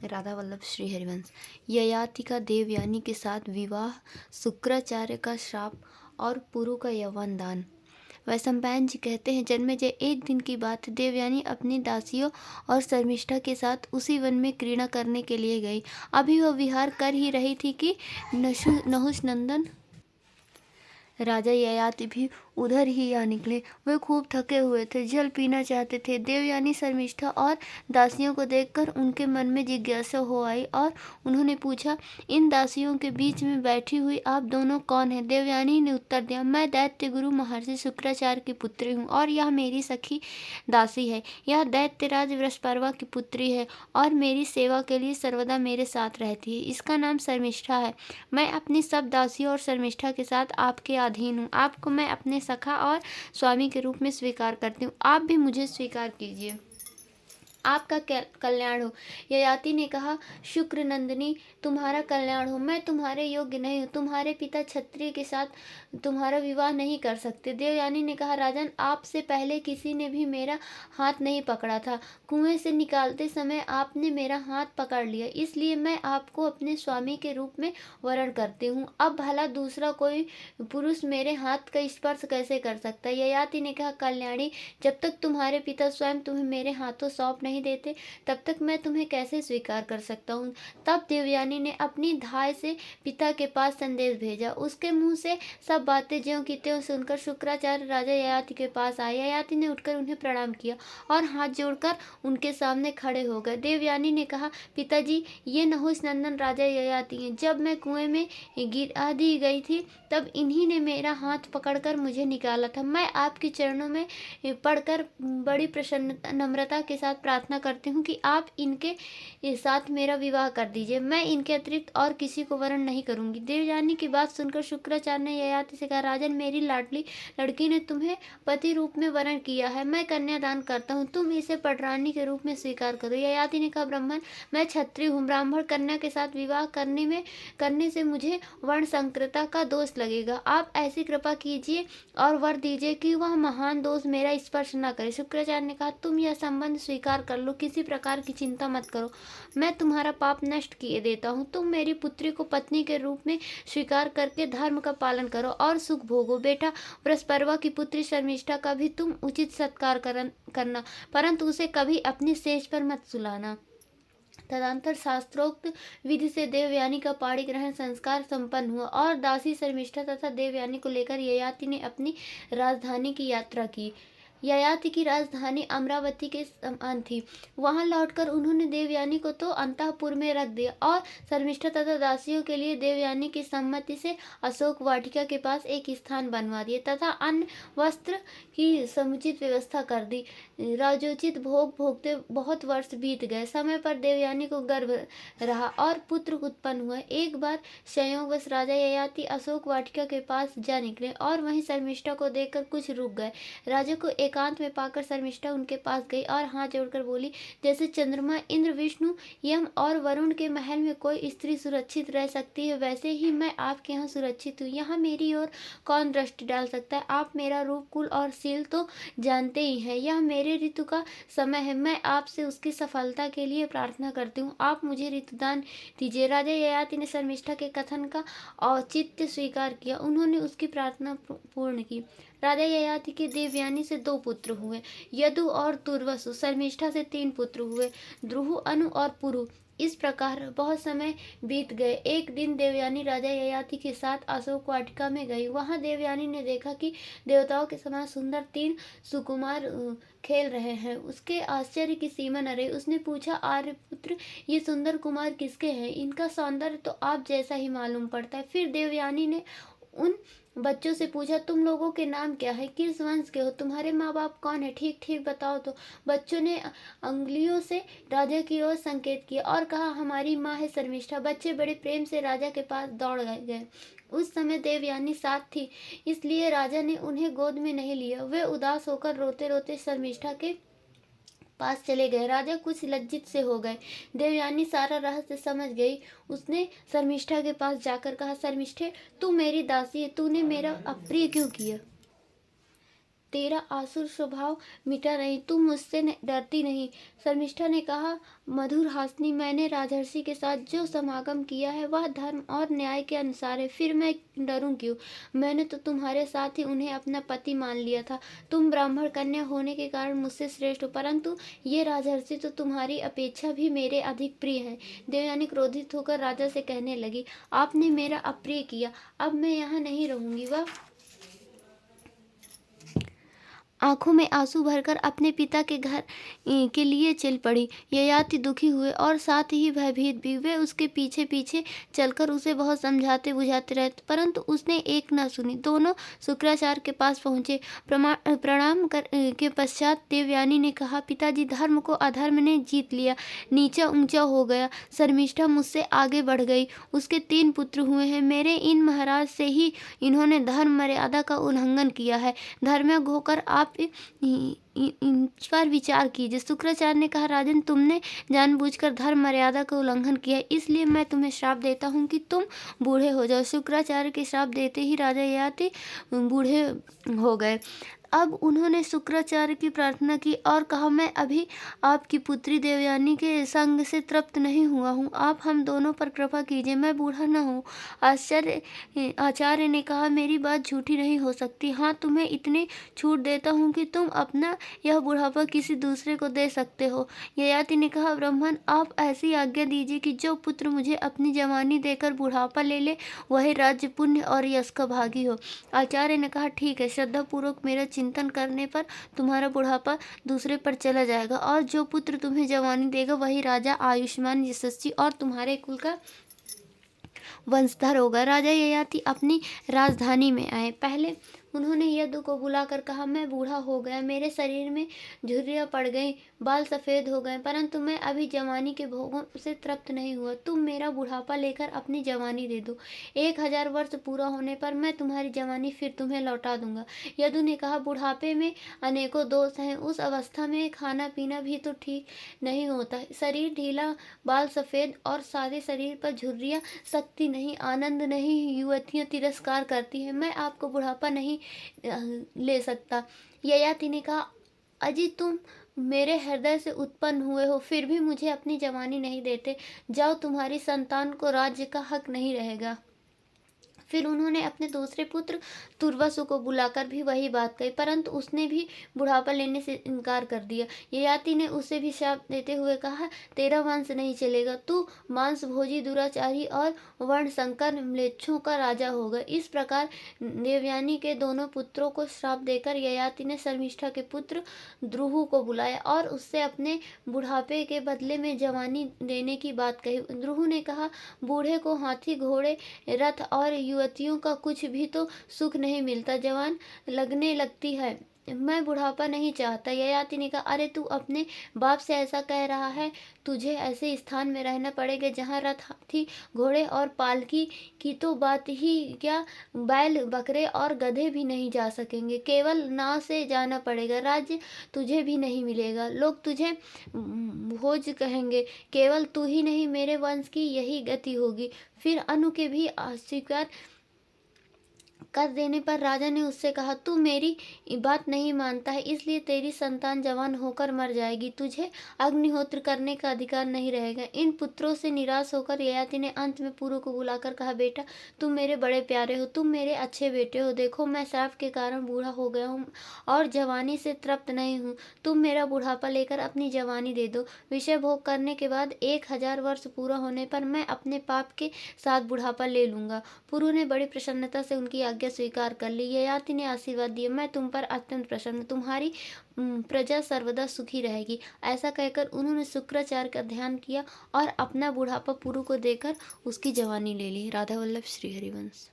राधा वल्लभ श्री हरिवंश। ययाति का देवयानी के साथ विवाह, शुक्राचार्य का श्राप और पुरु का यौवन दान। वैशंपायन जी कहते हैं, जन्मेजय एक दिन की बात है। देवयानी अपनी दासियों और शर्मिष्ठा के साथ उसी वन में क्रीड़ा करने के लिए गई। अभी वह विहार कर ही रही थी कि नहुष नंदन राजा ययाति भी उधर ही आ निकले। वे खूब थके हुए थे, जल पीना चाहते थे। देवयानी शर्मिष्ठा और दासियों को देखकर उनके मन में जिज्ञासा हो आई और उन्होंने पूछा, इन दासियों के बीच में बैठी हुई आप दोनों कौन हैं? देवयानी ने उत्तर दिया, मैं दैत्य गुरु महर्षि शुक्राचार्य की पुत्री हूँ और यह मेरी सखी दासी है। यह दैत्यराज वृषपर्वा की पुत्री है और मेरी सेवा के लिए सर्वदा मेरे साथ रहती है। इसका नाम शर्मिष्ठा है। मैं अपनी सब दासियों और शर्मिष्ठा के साथ आपके अधीन हूँ। आपको मैं अपने सखा और स्वामी के रूप में स्वीकार करती हूँ। आप भी मुझे स्वीकार कीजिए। आपका कल्याण हो। ययाति ने कहा, शुक्र नंदिनी, तुम्हारा कल्याण हो। मैं तुम्हारे योग्य नहीं हूँ। तुम्हारे पिता क्षत्रिय के साथ तुम्हारा विवाह नहीं कर सकते। देवयानी ने कहा, राजन, आपसे पहले किसी ने भी मेरा हाथ नहीं पकड़ा था। कुएं से निकालते समय आपने मेरा हाथ पकड़ लिया, इसलिए मैं आपको अपने स्वामी के रूप में वरण करती हूँ। अब भला दूसरा कोई पुरुष मेरे हाथ का स्पर्श कैसे कर सकता है? ययाति ने कहा, कल्याणी, जब तक तुम्हारे पिता स्वयं तुम्हें मेरे हाथों सौंप नहीं देते, तब तक मैं तुम्हें कैसे स्वीकार कर सकता हूँ? तब देवयानी ने अपनी धाय से पिता के पास संदेश भेजा। उसके मुंह से सब बातें ज्यों की त्यों सुनकर शुक्राचार्य राजा ययाति के पास आए। ययाति ने उठकर उन्हें प्रणाम किया और हाथ जोड़कर उनके सामने खड़े हो गए। देवयानी ने कहा, पिताजी, ये नहुष नंदन राजा ययाति हैं। जब मैं कुएं में गिरा दी गई थी, तब इन्हीं ने मेरा हाथ पकड़कर मुझे निकाला था। मैं आपके चरणों में पढ़कर बड़ी प्रसन्नता नम्रता के साथ प्रार्थना करती हूँ कि आप इनके साथ मेरा विवाह कर दीजिए। मैं इनके अतिरिक्त और किसी को वरण नहीं करूंगी। देवयानी की बात सुनकर शुक्राचार्य ने ययाति से कहा, राजन, मेरी लाडली लड़की ने तुम्हें पति रूप में वरण किया है। मैं कन्यादान करता हूँ, तुम इसे पटरानी के रूप में स्वीकार करो। ययाति ने कहा, ब्राह्मण, मैं क्षत्रिय हूँ। ब्राह्मण कन्या के साथ विवाह करने से मुझे वर्ण संकरता का दोष लगेगा। आप ऐसी कृपा कीजिए और वर दीजिए कि वह महान दोष मेरा स्पर्श न करे। शुक्राचार्य ने कहा, तुम यह संबंध स्वीकार कर लो, किसी प्रकार की चिंता मत करो। मैं तुम्हारा पाप नष्ट किए देता हूँ। तुम मेरी पुत्री को पत्नी के रूप में स्वीकार करके धर्म का पालन करो और सुख भोगो। बेटा, वृषपर्वा की पुत्री शर्मिष्ठा का भी तुम उचित सत्कार करना, परंतु उसे कभी अपनी सेज पर मत सुलाना। तदंतर शास्त्रोक्त विधि से देवयानी का पाणी ग्रहण संस्कार संपन्न हुआ और दासी शर्मिष्ठा तथा देवयानी को लेकर ययाति ने अपनी राजधानी की यात्रा की। ययाति की राजधानी अमरावती के समान थी। वहां लौटकर उन्होंने देवयानी को तो अंतःपुर में रख दिया और शर्मिष्ठा तथा दासियों के लिए देवयानी की सम्मति से अशोक वाटिका के पास एक स्थान बनवा दिए तथा अन्न वस्त्र की समुचित व्यवस्था कर दी। राजोचित भोग भोगते बहुत वर्ष बीत गए। समय पर देवयानी को गर्भ रहा और पुत्र उत्पन्न हुआ। एक बार संयोगवश राजा ययाति अशोक वाटिका के पास जा निकले और वहीं शर्मिष्ठा को देखकर कुछ रुक गए। राजा को एकांत में पाकर शर्मिष्ठा उनके पास गई और हाथ जोड़कर बोली, जैसे चंद्रमा, इंद्र, विष्णु, यम और वरुण के महल में कोई स्त्री सुरक्षित रह सकती है, वैसे ही मैं आपके यहाँ सुरक्षित हूँ। यहाँ मेरी ओर कौन दृष्टि डाल सकता है? आप मेरा रूप, कुल और शील तो जानते ही हैं। यह मेरे ऋतु का समय है। मैं आपसे उसकी सफलता के लिए प्रार्थना करती हूँ। आप मुझे ऋतुदान दीजिए। राजा ययाति ने शर्मिष्ठा के कथन का औचित्य स्वीकार किया। उन्होंने उसकी प्रार्थना पूर्ण की। राजा ययाति के देवयानी से 2 पुत्र हुए, यदु और दुर्वसु। शर्मिष्ठा से 3 पुत्र हुए, द्रुहु, अनु और पुरु। इस प्रकार बहुत समय बीत गए। एक दिन देवयानी राजा ययाति के साथ अशोक वाटिका में गई। वहां देवयानी ने देखा कि देवताओं के समान सुंदर 3 सुकुमार खेल रहे हैं। उसके आश्चर्य की सीमा न रही। उसने पूछा, आर्यपुत्र, ये सुंदर कुमार किसके हैं? इनका सौंदर्य तो आप जैसा ही मालूम पड़ता है। फिर देवयानी ने उन बच्चों से पूछा, तुम लोगों के नाम क्या है? किस वंश के हो? तुम्हारे माँ बाप कौन है? ठीक ठीक बताओ। तो बच्चों ने अंगुलियों से राजा की ओर संकेत किया और कहा, हमारी माँ है शर्मिष्ठा। बच्चे बड़े प्रेम से राजा के पास दौड़ गए। उस समय देवयानी साथ थी, इसलिए राजा ने उन्हें गोद में नहीं लिया। वे उदास होकर रोते रोते शर्मिष्ठा के पास चले गए। राजा कुछ लज्जित से हो गए। देवयानी सारा रहस्य समझ गई। उसने शर्मिष्ठा के पास जाकर कहा, शर्मिष्ठे, तू मेरी दासी है, तूने मेरा अप्रिय क्यों किया? तेरा आसुर स्वभाव मिटा नहीं, तुम मुझसे डरती नहीं। शर्मिष्ठा ने कहा, मधुर हासिनी, मैंने राजर्षि के साथ जो समागम किया है वह धर्म और न्याय के अनुसार है, फिर मैं डरूं क्यों? मैंने तो तुम्हारे साथ ही उन्हें अपना पति मान लिया था। तुम ब्राह्मण कन्या होने के कारण मुझसे श्रेष्ठ हो, परंतु ये राजर्षि तो तुम्हारी अपेक्षा भी मेरे अधिक प्रिय हैं। देवयानी क्रोधित होकर राजा से कहने लगी, आपने मेरा अप्रिय किया, अब मैं यहाँ नहीं रहूंगी। वह आंखों में आंसू भरकर अपने पिता के घर के लिए चल पड़ी। ययाति दुखी हुए और साथ ही भयभीत भी। वे उसके पीछे पीछे चलकर उसे बहुत समझाते बुझाते रहे, परंतु उसने एक न सुनी। दोनों शुक्राचार्य के पास पहुंचे। प्रणाम के पश्चात देवयानी ने कहा, पिताजी, धर्म को अधर्म ने जीत लिया, नीचा ऊंचा हो गया। शर्मिष्ठा मुझसे आगे बढ़ गई। उसके 3 पुत्र हुए हैं। मेरे इन महाराज से ही इन्होंने धर्म मर्यादा का उल्लंघन किया है। धर्मज्ञ होकर आप इस पर विचार कीजिए। शुक्राचार्य ने कहा, राजन, तुमने जानबूझकर धर्म मर्यादा का उल्लंघन किया, इसलिए मैं तुम्हें श्राप देता हूँ कि तुम बूढ़े हो जाओ। शुक्राचार्य के श्राप देते ही राजा ययाति बूढ़े हो गए। अब उन्होंने शुक्राचार्य की प्रार्थना की और कहा, मैं अभी आपकी पुत्री देवयानी के संग से तृप्त नहीं हुआ हूँ, आप हम दोनों पर कृपा कीजिए, मैं बूढ़ा न हूँ। आचार्य ने कहा, मेरी बात झूठी नहीं हो सकती। हाँ, तुम्हें इतनी छूट देता हूँ कि तुम अपना यह बुढ़ापा किसी दूसरे को दे सकते हो। ययाति ने कहा, ब्राह्मण, आप ऐसी आज्ञा दीजिए कि जो पुत्र मुझे अपनी जवानी देकर बुढ़ापा ले ले, वही राज्य, पुण्य और यश का भागी हो। आचार्य ने कहा, ठीक है, श्रद्धापूर्वक मेरा चिंतन करने पर तुम्हारा बुढ़ापा दूसरे पर चला जाएगा, और जो पुत्र तुम्हें जवानी देगा वही राजा, आयुष्मान, यशस्वी और तुम्हारे कुल का वंशधर होगा। राजा ययाति अपनी राजधानी में आए। पहले उन्होंने यदु को बुलाकर कहा, मैं बूढ़ा हो गया, मेरे शरीर में झुर्रियां पड़ गई, बाल सफ़ेद हो गए, परंतु मैं अभी जवानी के भोगों से तृप्त नहीं हुआ। तुम मेरा बुढ़ापा लेकर अपनी जवानी दे दो। 1000 वर्ष पूरा होने पर मैं तुम्हारी जवानी फिर तुम्हें लौटा दूंगा। यदु ने कहा, बुढ़ापे में अनेकों दोष हैं, उस अवस्था में खाना पीना भी तो ठीक नहीं होता। शरीर ढीला, बाल सफ़ेद और सादे शरीर पर झुर्रियां, शक्ति नहीं, आनंद नहीं, युवतियां तिरस्कार करती हैं। मैं आपको बुढ़ापा नहीं ले सकता। ययाति ने कहा, अजी, तुम मेरे हृदय से उत्पन्न हुए हो, फिर भी मुझे अपनी जवानी नहीं देते। जाओ, तुम्हारी संतान को राज्य का हक नहीं रहेगा। फिर उन्होंने अपने दूसरे पुत्र तुर्वसु को बुलाकर भी वही बात कही, परंतु उसने भी बुढ़ापा लेने से इनकार कर दिया। ययाति ने उसे भी शाप देते हुए कहा, तेरा वंश नहीं चलेगा, तू मांस भोजी, दुराचारी और वर्णशंकर म्लेच्छों का राजा होगा। इस प्रकार देवयानी के दोनों पुत्रों को श्राप देकर ययाति ने शर्मिष्ठा के पुत्र द्रुहु को बुलाया और उससे अपने बुढ़ापे के बदले में जवानी देने की बात कही। द्रुहु ने कहा, बूढ़े को हाथी, घोड़े, रथ और युवतियों का कुछ भी तो सुख नहीं मिलता, जवान लगने लगती है, मैं बुढ़ापा नहीं चाहता। ययाति ने कहा, अरे तू अपने बाप से ऐसा कह रहा है, तुझे ऐसे स्थान में रहना पड़ेगा जहाँ रथ, हाथी, घोड़े और पालकी की तो बात ही क्या, बैल, बकरे और गधे भी नहीं जा सकेंगे, केवल नाव से जाना पड़ेगा। राज्य तुझे भी नहीं मिलेगा, लोग तुझे भोज कहेंगे, केवल तू ही नहीं, मेरे वंश की यही गति होगी। फिर अनु के भी अस्वीकार कर देने पर राजा ने उससे कहा, तू मेरी बात नहीं मानता है, इसलिए तेरी संतान जवान होकर मर जाएगी, तुझे अग्निहोत्र करने का अधिकार नहीं रहेगा। इन पुत्रों से निराश होकर ययाति ने अंत में पुरु को बुलाकर कहा, बेटा, तुम मेरे बड़े प्यारे हो, तुम मेरे अच्छे बेटे हो, देखो मैं श्राप के कारण बूढ़ा हो गया हूँ और जवानी से तृप्त नहीं हूँ, तुम मेरा बुढ़ापा लेकर अपनी जवानी दे दो। विषय भोग करने के बाद 1000 वर्ष पूरा होने पर मैं अपने पाप के साथ बुढ़ापा ले लूंगा। पुरु ने बड़ी प्रसन्नता से उनकी आज्ञा स्वीकार कर ली। ययाति ने आशीर्वाद दिया, मैं तुम पर अत्यंत प्रसन्न, तुम्हारी प्रजा सर्वदा सुखी रहेगी। ऐसा कहकर उन्होंने शुक्राचार्य का ध्यान किया और अपना बुढ़ापा पुरु को देकर उसकी जवानी ले ली। राधा वल्लभ श्री हरिवंश।